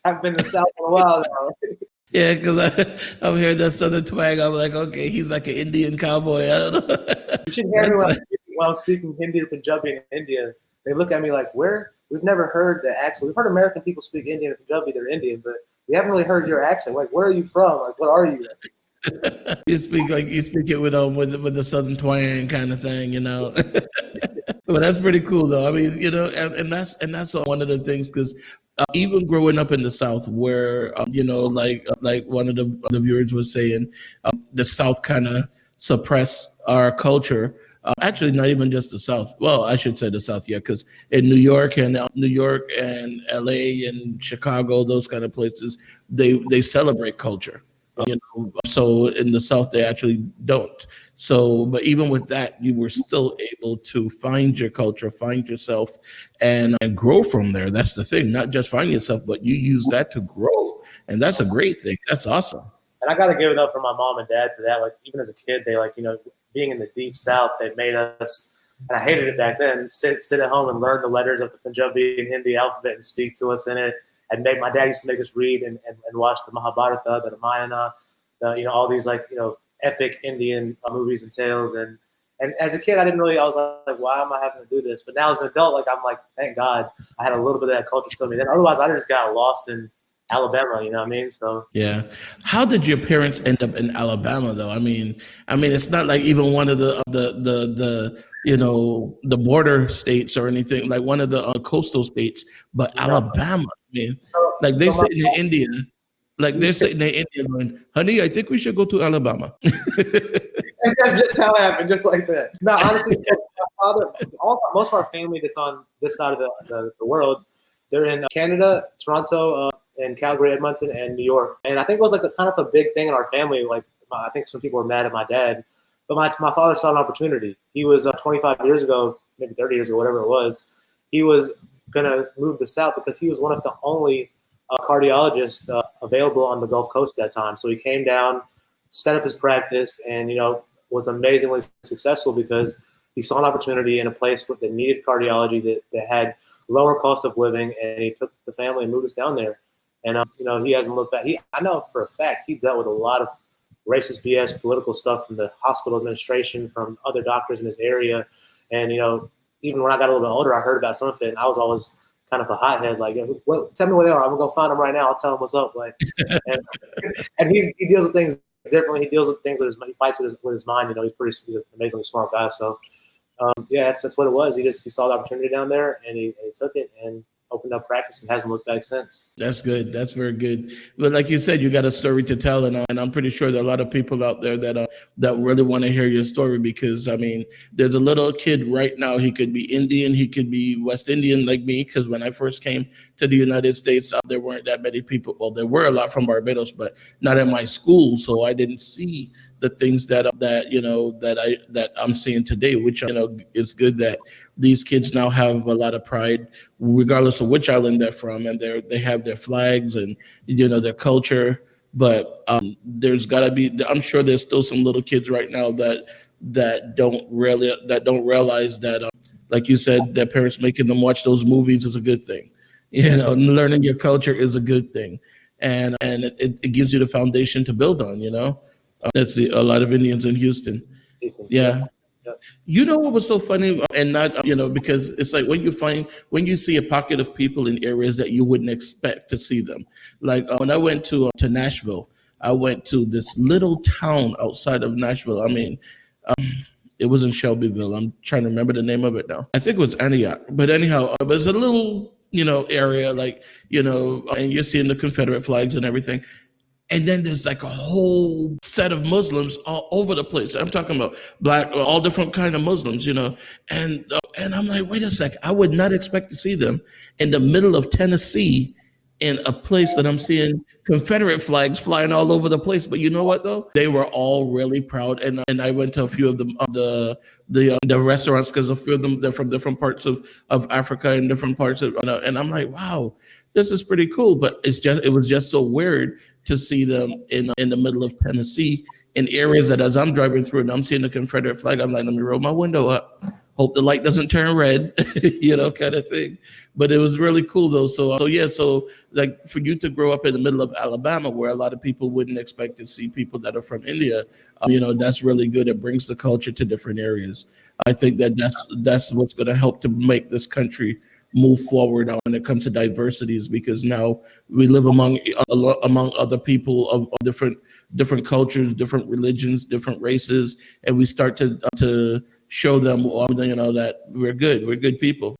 I've been in the South for a while now. Yeah, because I'm hearing that southern twang. I'm like, okay, he's like an Indian cowboy. I don't know. You should hear me That's when I'm speaking Hindi or Punjabi in India. They look at me like, where? We've never heard the accent. We've heard American people speak Indian and Punjabi, they're Indian, but we haven't really heard your accent. Like, where are you from? Like, what are you? you speak it with the southern twang kind of thing, you know. But that's pretty cool, though. I mean, you know, and that's one of the things because even growing up in the South, where you know, like one of the viewers was saying, the South kind of suppress our culture. Actually, not even just the South. Well, I should say the South, yeah, because in New York and L.A. and Chicago, those kind of places, they celebrate culture. You know, so in the South they actually don't. So, but even with that, you were still able to find your culture, find yourself, and grow from there. That's the thing. Not just find yourself, but you use that to grow, and that's a great thing. That's awesome. And I got to give it up for my mom and dad for that. Like, even as a kid, they like, being in the deep South, they made us, and I hated it back then, sit at home and learn the letters of the Punjabi and Hindi alphabet and speak to us in it. And my dad used to make us read and watch the Mahabharata, the Ramayana, all these like, epic Indian movies and tales. And as a kid, I was like, why am I having to do this? But now as an adult, like, I'm like, thank God I had a little bit of that culture to me. Then otherwise I just got lost in Alabama, you know what I mean? So Yeah. How did your parents end up in Alabama, though? I mean, it's not like even one of the the border states or anything like one of the coastal states, but no. Alabama. I mean, So like they so my sitting in India, like they're sitting in India going, "Honey, I think we should go to Alabama." that's just how it happened, just like that. No, honestly, my father, most of our family that's on this side of the world, they're in Canada, Toronto, and Calgary, Edmonton, and New York. And I think it was like a kind of a big thing in our family. Like, I think some people were mad at my dad, but my father saw an opportunity. He was 25 years ago, maybe 30 years ago, whatever it was. He was gonna move to the South because he was one of the only cardiologists available on the Gulf Coast at that time. So he came down, set up his practice, and was amazingly successful because he saw an opportunity in a place that needed cardiology, that had lower cost of living, and he took the family and moved us down there. And he hasn't looked back. I know for a fact he dealt with a lot of racist BS, political stuff from the hospital administration, from other doctors in his area. And even when I got a little bit older, I heard about some of it, and I was always kind of a hothead. Like, well, tell me where they are. I'm gonna go find them right now. I'll tell them what's up. Like, and he deals with things differently. He deals with things he fights with his mind. He's an amazingly smart guy. So yeah, that's what it was. He saw the opportunity down there, and he took it and opened up practice and hasn't looked back since. That's good. That's very good. But like you said, you got a story to tell, and I'm pretty sure there are a lot of people out there that really want to hear your story because I mean, there's a little kid right now. He could be Indian, he could be West Indian like me. Because when I first came to the United States, there weren't that many people. Well, there were a lot from Barbados, but not in my school, so I didn't see the things that I'm seeing today, which is good that these kids now have a lot of pride, regardless of which island they're from, and they have their flags and their culture. But there's got to be. I'm sure there's still some little kids right now that don't realize that, like you said, their parents making them watch those movies is a good thing. Learning your culture is a good thing, and it gives you the foundation to build on. That's a lot of Indians in Houston. Yeah. You know what was so funny, and not because it's like when you see a pocket of people in areas that you wouldn't expect to see them. Like when I went to Nashville, I went to this little town outside of Nashville. I mean, it was in Shelbyville. I'm trying to remember the name of it now. I think it was Antioch, but anyhow, it was a little area like and you're seeing the Confederate flags and everything. And then there's like a whole set of Muslims all over the place. I'm talking about black, all different kind of Muslims, and I'm like, wait a sec, I would not expect to see them in the middle of Tennessee, in a place that I'm seeing Confederate flags flying all over the place. But you know what though? They were all really proud, and I went to a few of them the restaurants because a few of them they're from different parts of Africa and different parts of, and I'm like, wow, this is pretty cool. But it was just so weird to see them in the middle of Tennessee in areas that as I'm driving through and I'm seeing the Confederate flag, I'm like, let me roll my window up. Hope the light doesn't turn red, kind of thing. But it was really cool though. So yeah, so like for you to grow up in the middle of Alabama, where a lot of people wouldn't expect to see people that are from India, that's really good. It brings the culture to different areas. I think that's what's going to help to make this country move forward when it comes to diversities, because now we live among other people of different cultures, different religions, different races, and we start to show them, that we're good people.